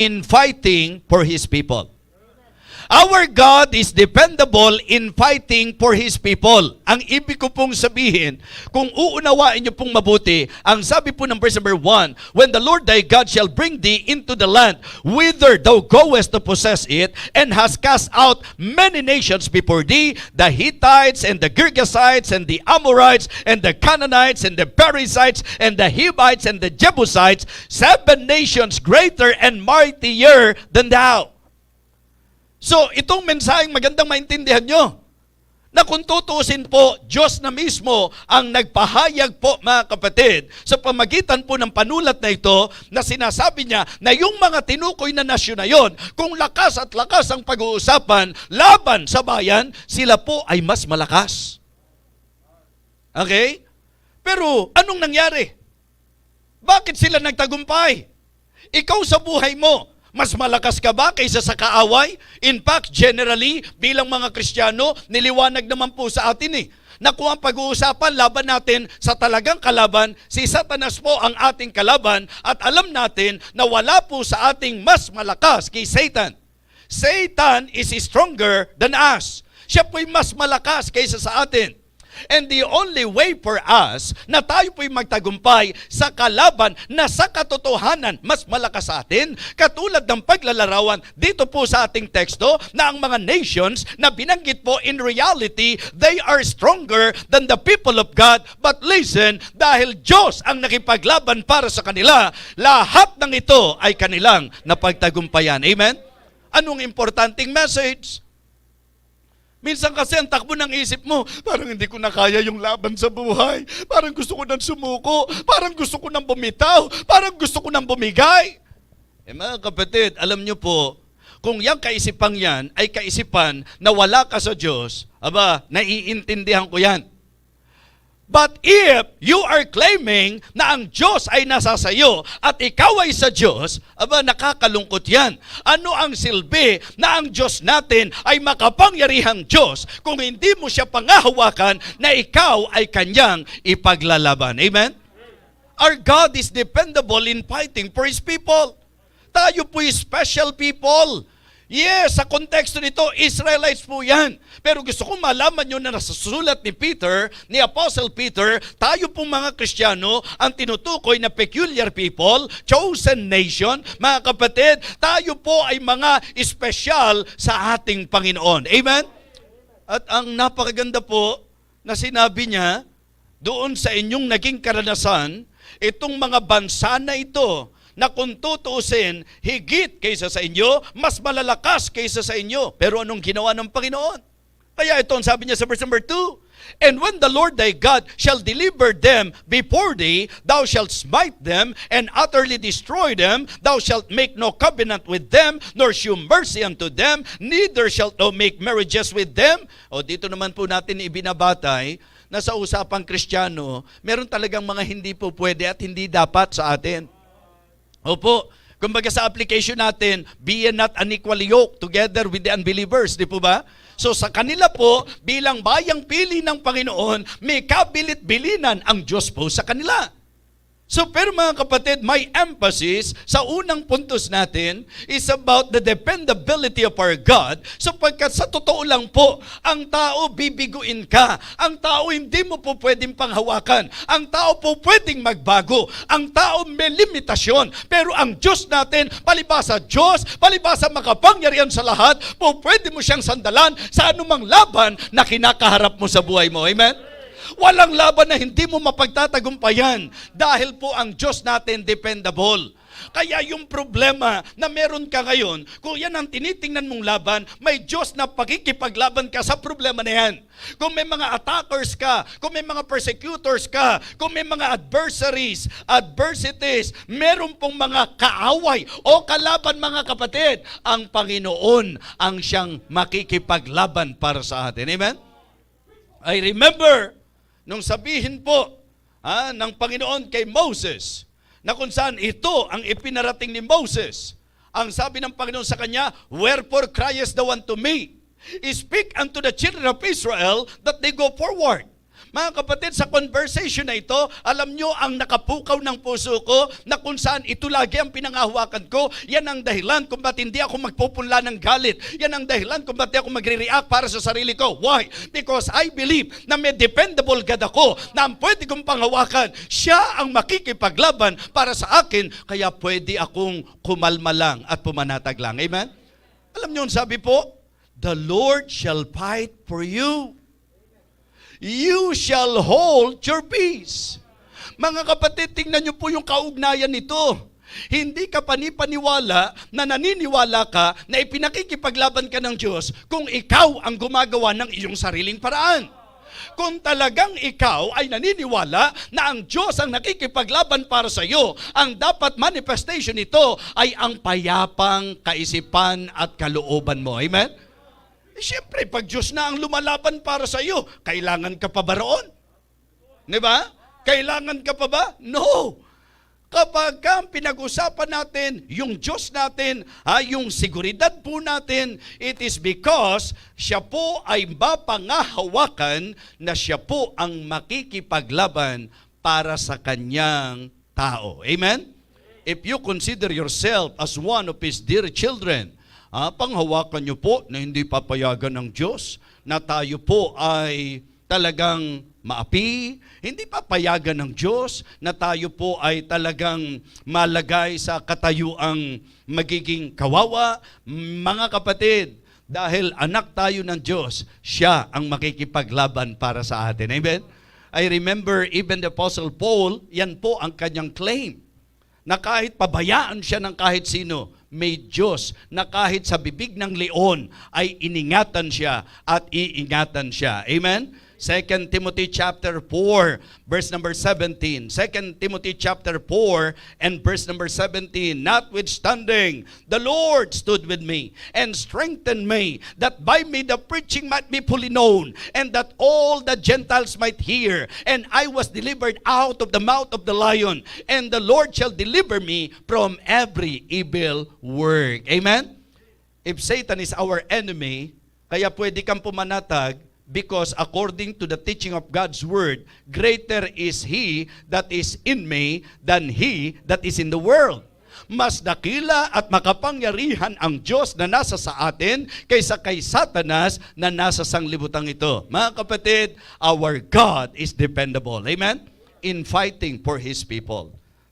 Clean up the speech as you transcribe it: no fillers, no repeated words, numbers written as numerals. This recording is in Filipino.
in fighting for His people. Our God is dependable in fighting for His people. Ang ibig ko pong sabihin, kung uunawain niyo pong mabuti, ang sabi po ng verse number 1, when the Lord thy God shall bring thee into the land, whither thou goest to possess it, and has cast out many nations before thee, the Hittites, and the Girgasites, and the Amorites, and the Canaanites, and the Perizzites, and the Hivites, and the Jebusites, 7 nations greater and mightier than thou. So, itong mensaheng magandang maintindihan nyo, na kung tutusin po, Diyos na mismo ang nagpahayag po, mga kapatid, sa pamagitan po ng panulat na ito, na sinasabi niya na yung mga tinukoy na nasyon na yon, kung lakas at lakas ang pag-uusapan laban sa bayan, sila po ay mas malakas. Okay? Pero, anong nangyari? Bakit sila nagtagumpay? Ikaw sa buhay mo, mas malakas ka ba kaysa sa kaaway? In fact, generally, bilang mga Kristiyano, niliwanag naman po sa atin na kung ang pag-uusapan laban natin sa talagang kalaban, si Satanas po ang ating kalaban at alam natin na wala po sa ating mas malakas kay Satan. Satan is stronger than us. Siya po'y mas malakas kaysa sa atin. And the only way for us na tayo po'y magtagumpay sa kalaban na sa katotohanan mas malakas sa atin, katulad ng paglalarawan dito po sa ating teksto na ang mga nations na binanggit po in reality, they are stronger than the people of God. But listen, dahil Diyos ang nakipaglaban para sa kanila, lahat ng ito ay kanilang napagtagumpayan. Amen? Anong importanteng message? Minsan kasi ang takbo ng isip mo, parang hindi ko na kaya yung laban sa buhay. Parang gusto ko nang sumuko. Parang gusto ko nang bumitaw. Parang gusto ko nang bumigay. Mga kapatid, alam nyo po, kung yung kaisipang yan ay kaisipan na wala ka sa Diyos, naiintindihan ko yan. But if you are claiming na ang Diyos ay nasa sayo at ikaw ay sa Diyos, nakakalungkot yan. Ano ang silbi na ang Diyos natin ay makapangyarihang Diyos kung hindi mo siya pangahawakan na ikaw ay kanyang ipaglalaban? Amen? Our God is dependable in fighting for His people. Tayo po'y special people. Yes, sa konteksto nito, Israelites po yan. Pero gusto kong malaman nyo na nasa sulat ni Peter, ni Apostle Peter, tayo pong mga Kristiyano ang tinutukoy na peculiar people, chosen nation. Mga kapatid, tayo po ay mga espesyal sa ating Panginoon. Amen? At ang napakaganda po na sinabi niya, doon sa inyong naging karanasan, itong mga bansa na ito, na kung tutuusin, higit kaysa sa inyo, mas malalakas kaysa sa inyo. Pero anong ginawa ng Panginoon? Kaya ito ang sabi niya sa verse number 2, and when the Lord thy God shall deliver them before thee, thou shalt smite them and utterly destroy them. Thou shalt make no covenant with them, nor shew mercy unto them, neither shalt thou make marriages with them. O dito naman po natin ibinabatay na sa usapang Kristiyano, meron talagang mga hindi po pwede at hindi dapat sa atin. Opo, kumbaga sa application natin, be ye not unequally yoked together with the unbelievers, di po ba? So sa kanila po, bilang bayang pili ng Panginoon, may kabilit-bilinan ang Diyos po sa kanila. So pero mga kapatid, may emphasis sa unang puntos natin is about the dependability of our God, sapagkat sa totoo lang po, ang tao bibiguin ka. Ang tao hindi mo po pwedeng panghawakan. Ang tao po pwedeng magbago. Ang tao may limitasyon. Pero ang Diyos natin, palibasa Diyos, palibasa makapangyarihan sa lahat, po pwede mo siyang sandalan sa anumang laban na kinakaharap mo sa buhay mo. Amen? Walang laban na hindi mo mapagtatagumpayan dahil po ang Diyos natin dependable. Kaya yung problema na meron ka ngayon, kung yan ang tinitingnan mong laban, may Diyos na pakikipaglaban ka sa problema na yan. Kung may mga attackers ka, kung may mga persecutors ka, kung may mga adversities, meron pong mga kaaway o kalaban, mga kapatid, ang Panginoon ang siyang makikipaglaban para sa atin. Amen? I remember nung sabihin po ng Panginoon kay Moses, na kung saan ito ang ipinarating ni Moses, ang sabi ng Panginoon sa kanya, wherefore criest thou unto me? Speak unto the children of Israel that they go forward. Mga kapatid, sa conversation na ito, alam nyo ang nakapukaw ng puso ko na kung saan ito lagi ang pinangahawakan ko. Yan ang dahilan kung ba't hindi ako magpupunla ng galit. Yan ang dahilan kung ba't ako magre-react para sa sarili ko. Why? Because I believe na may dependable God ako na ang pwede kong panghawakan. Siya ang makikipaglaban para sa akin, kaya pwede akong kumalma lang at pumanatag lang. Amen? Alam nyo, sabi po, the Lord shall fight for you. You shall hold your peace. Mga kapatid, tingnan niyo po yung kaugnayan nito. Hindi ka panipaniwala na naniniwala ka na ipinakikipaglaban ka ng Diyos kung ikaw ang gumagawa ng iyong sariling paraan. Kung talagang ikaw ay naniniwala na ang Diyos ang nakikipaglaban para sa iyo, ang dapat manifestation nito ay ang payapang kaisipan at kalooban mo. Amen? Siyempre, pag Diyos na ang lumalaban para sa iyo, kailangan ka pa ba roon? Di ba? Kailangan ka pa ba? No! Kapag pinag-usapan natin, yung Diyos natin, yung seguridad po natin, it is because siya po ay mapangahawakan na siya po ang makikipaglaban para sa kanyang tao. Amen? If you consider yourself as one of His dear children, panghawakan niyo po na hindi papayagan ng Diyos na tayo po ay talagang maapi, hindi papayagan ng Diyos na tayo po ay talagang malagay sa katayuang magiging kawawa. Mga kapatid, dahil anak tayo ng Diyos, siya ang makikipaglaban para sa atin. Amen? I remember even the Apostle Paul, yan po ang kanyang claim, na kahit pabayaan siya ng kahit sino, may Diyos na kahit sa bibig ng leon ay iningatan siya at iingatan siya. Amen? 2 Timothy chapter 4, verse number 17. 2 Timothy chapter 4 and verse number 17. Notwithstanding, the Lord stood with me and strengthened me, that by me the preaching might be fully known, and that all the Gentiles might hear. And I was delivered out of the mouth of the lion, and the Lord shall deliver me from every evil work. Amen? If Satan is our enemy, kaya pwede kang pumanatag, because according to the teaching of God's Word, greater is He that is in me than he that is in the world. Mas dakila at makapangyarihan ang Diyos na nasa sa atin kaysa kay Satanas na nasa sanglibutang ito. Mga kapatid, our God is dependable. Amen? In fighting for His people.